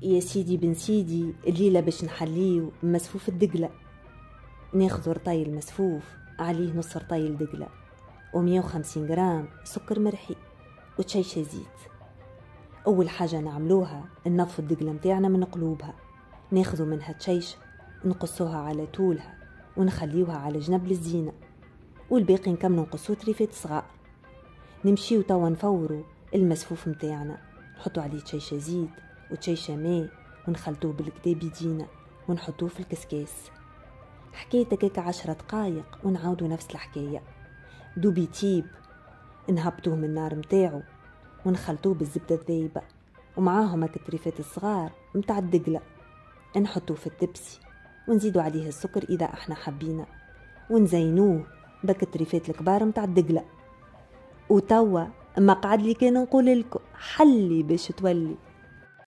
يا سيدي بن سيدي، الليلة باش نحليو مسفوف الدقلة. ناخذ رطيل مسفوف عليه نص رطيل دقلة و150 جرام سكر مرحي وتشيشة زيت. أول حاجة نعملوها ننظفوا الدقلة متاعنا من قلوبها، ناخذوا منها تشيشة نقصوها على طولها ونخليوها على جنب للزينة، والباقي نكملوا نقصوه طريفات صغار. نمشيو توا نفوروا المسفوف متاعنا، نحطوا عليه تشيشة زيت وتشيشة ماء ونخلطوه بالكدا بيدينا ونحطوه في الكسكاس. حكاية هكاك 10 دقايق ونعاودوا نفس الحكاية. دوبي تيب نهبطوه من النار متاعو ونخلطوه بالزبدة الذايبة ومعاهم هكا التريفات الصغار متاع الدقلة، نحطوه في التبسي ونزيدوا عليه السكر إذا احنا حبينا، ونزينوه بك التريفات الكبار متاع الدقلة. وتوا ما قعد لي كان نقول لكم حلي باش تولي.